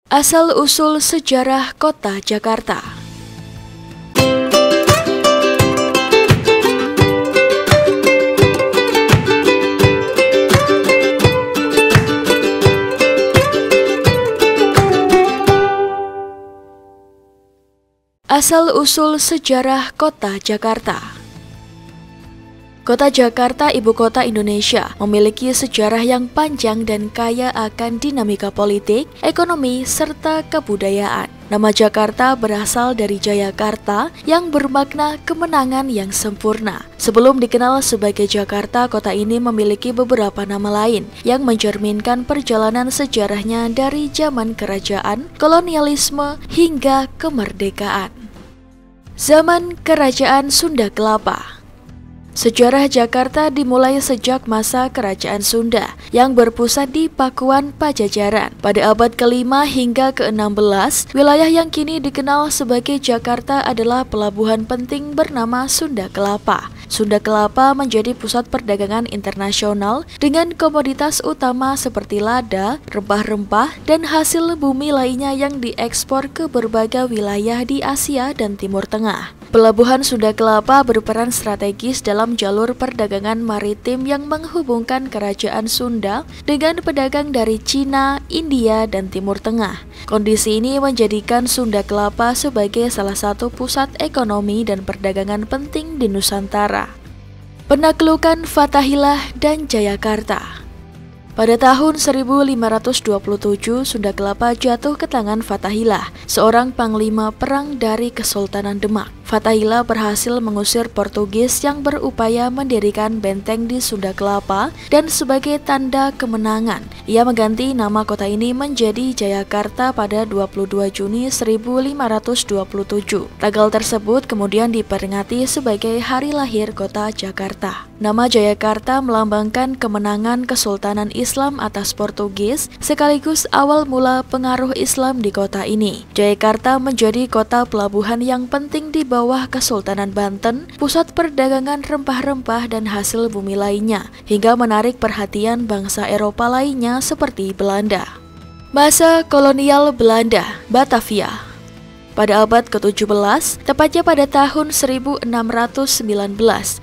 Asal-usul sejarah Kota Jakarta. Asal-usul sejarah Kota Jakarta. Kota Jakarta, ibu kota Indonesia, memiliki sejarah yang panjang dan kaya akan dinamika politik, ekonomi, serta kebudayaan. Nama Jakarta berasal dari Jayakarta yang bermakna kemenangan yang sempurna. Sebelum dikenal sebagai Jakarta, kota ini memiliki beberapa nama lain yang mencerminkan perjalanan sejarahnya dari zaman kerajaan, kolonialisme, hingga kemerdekaan. Zaman Kerajaan Sunda Kelapa. Sejarah Jakarta dimulai sejak masa Kerajaan Sunda yang berpusat di Pakuan Pajajaran. Pada abad ke-5 hingga ke-16, wilayah yang kini dikenal sebagai Jakarta adalah pelabuhan penting bernama Sunda Kelapa. Sunda Kelapa menjadi pusat perdagangan internasional dengan komoditas utama seperti lada, rempah-rempah, dan hasil bumi lainnya yang diekspor ke berbagai wilayah di Asia dan Timur Tengah. Pelabuhan Sunda Kelapa berperan strategis dalam jalur perdagangan maritim yang menghubungkan kerajaan Sunda dengan pedagang dari Cina, India, dan Timur Tengah. Kondisi ini menjadikan Sunda Kelapa sebagai salah satu pusat ekonomi dan perdagangan penting di Nusantara. Penaklukan Fathahilah dan Jayakarta. Pada tahun 1527, Sunda Kelapa jatuh ke tangan Fathahilah, seorang panglima perang dari Kesultanan Demak. Fathahilah berhasil mengusir Portugis yang berupaya mendirikan benteng di Sunda Kelapa, dan sebagai tanda kemenangan, ia mengganti nama kota ini menjadi Jayakarta pada 22 Juni 1527. Tanggal tersebut kemudian diperingati sebagai hari lahir kota Jakarta. Nama Jayakarta melambangkan kemenangan Kesultanan Islam atas Portugis, sekaligus awal mula pengaruh Islam di kota ini. Jayakarta menjadi kota pelabuhan yang penting di bawah Kesultanan Banten, pusat perdagangan rempah-rempah dan hasil bumi lainnya, hingga menarik perhatian bangsa Eropa lainnya seperti Belanda. Masa kolonial Belanda, Batavia. Pada abad ke-17, tepatnya pada tahun 1619,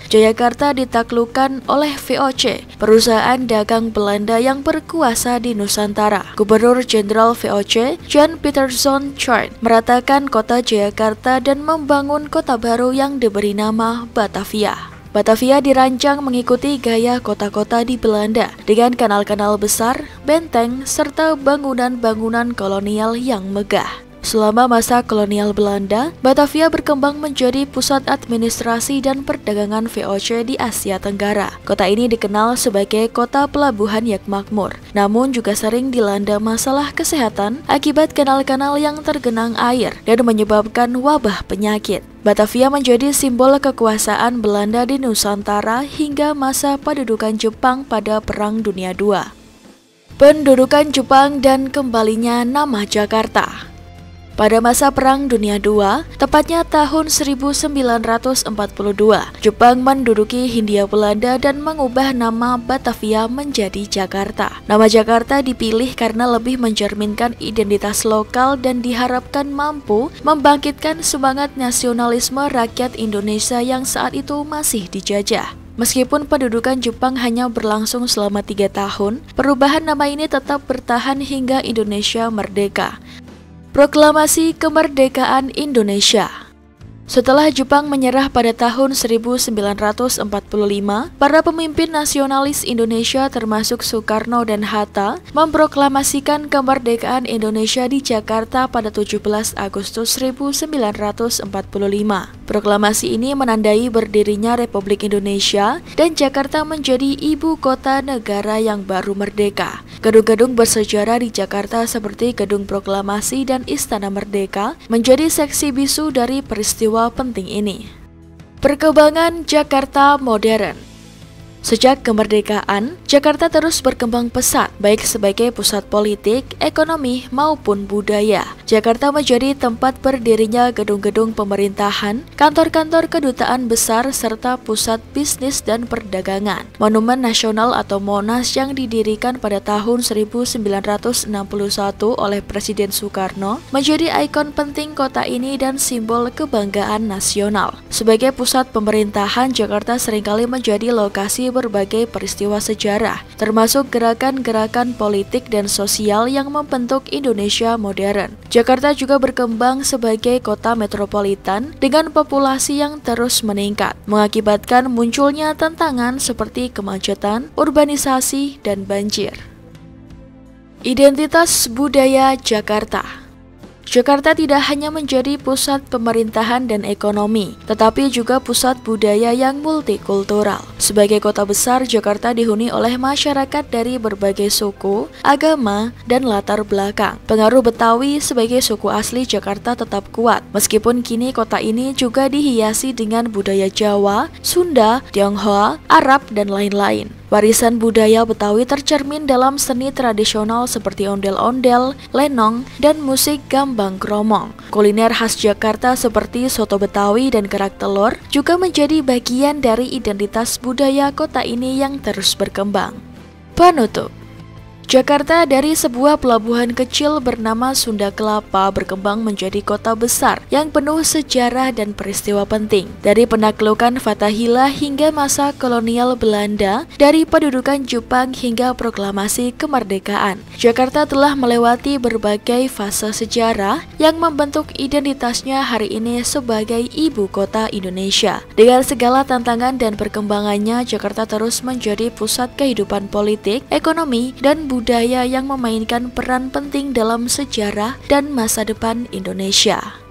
Jayakarta ditaklukkan oleh VOC, perusahaan dagang Belanda yang berkuasa di Nusantara. Gubernur Jenderal VOC, Jan Pieterszoon Chart, meratakan kota Jayakarta dan membangun kota baru yang diberi nama Batavia. Batavia dirancang mengikuti gaya kota-kota di Belanda dengan kanal-kanal besar, benteng, serta bangunan-bangunan kolonial yang megah. Selama masa kolonial Belanda, Batavia berkembang menjadi pusat administrasi dan perdagangan VOC di Asia Tenggara. Kota ini dikenal sebagai kota pelabuhan yang makmur, namun juga sering dilanda masalah kesehatan akibat kanal-kanal yang tergenang air dan menyebabkan wabah penyakit. Batavia menjadi simbol kekuasaan Belanda di Nusantara hingga masa pendudukan Jepang pada Perang Dunia II. Pendudukan Jepang dan kembalinya nama Jakarta. Pada masa Perang Dunia II, tepatnya tahun 1942, Jepang menduduki Hindia Belanda dan mengubah nama Batavia menjadi Jakarta. Nama Jakarta dipilih karena lebih mencerminkan identitas lokal dan diharapkan mampu membangkitkan semangat nasionalisme rakyat Indonesia yang saat itu masih dijajah. Meskipun pendudukan Jepang hanya berlangsung selama 3 tahun, perubahan nama ini tetap bertahan hingga Indonesia merdeka. Proklamasi Kemerdekaan Indonesia. Setelah Jepang menyerah pada tahun 1945, para pemimpin nasionalis Indonesia termasuk Soekarno dan Hatta memproklamasikan kemerdekaan Indonesia di Jakarta pada 17 Agustus 1945. Proklamasi ini menandai berdirinya Republik Indonesia dan Jakarta menjadi ibu kota negara yang baru merdeka. Gedung-gedung bersejarah di Jakarta seperti Gedung Proklamasi dan Istana Merdeka menjadi seksi bisu dari peristiwa penting ini. Perkembangan Jakarta modern. Sejak kemerdekaan, Jakarta terus berkembang pesat, baik sebagai pusat politik, ekonomi, maupun budaya. Jakarta menjadi tempat berdirinya gedung-gedung pemerintahan, kantor-kantor kedutaan besar, serta pusat bisnis dan perdagangan. Monumen Nasional atau Monas yang didirikan pada tahun 1961 oleh Presiden Soekarno menjadi ikon penting kota ini dan simbol kebanggaan nasional. Sebagai pusat pemerintahan, Jakarta seringkali menjadi lokasi berbagai peristiwa sejarah, termasuk gerakan-gerakan politik dan sosial yang membentuk Indonesia modern. Jakarta juga berkembang sebagai kota metropolitan dengan populasi yang terus meningkat, mengakibatkan munculnya tantangan seperti kemacetan, urbanisasi, dan banjir. Identitas budaya Jakarta. Jakarta tidak hanya menjadi pusat pemerintahan dan ekonomi, tetapi juga pusat budaya yang multikultural. Sebagai kota besar, Jakarta dihuni oleh masyarakat dari berbagai suku, agama, dan latar belakang. Pengaruh Betawi sebagai suku asli Jakarta tetap kuat, meskipun kini kota ini juga dihiasi dengan budaya Jawa, Sunda, Tionghoa, Arab, dan lain-lain. Warisan budaya Betawi tercermin dalam seni tradisional seperti ondel-ondel, lenong, dan musik gambang kromong. Kuliner khas Jakarta seperti soto Betawi dan kerak telur juga menjadi bagian dari identitas budaya kota ini yang terus berkembang. Penutup. Jakarta dari sebuah pelabuhan kecil bernama Sunda Kelapa berkembang menjadi kota besar yang penuh sejarah dan peristiwa penting. Dari penaklukan Fatahillah hingga masa kolonial Belanda, dari pendudukan Jepang hingga proklamasi kemerdekaan, Jakarta telah melewati berbagai fase sejarah yang membentuk identitasnya hari ini sebagai ibu kota Indonesia. Dengan segala tantangan dan perkembangannya, Jakarta terus menjadi pusat kehidupan politik, ekonomi, dan budaya yang memainkan peran penting dalam sejarah dan masa depan Indonesia.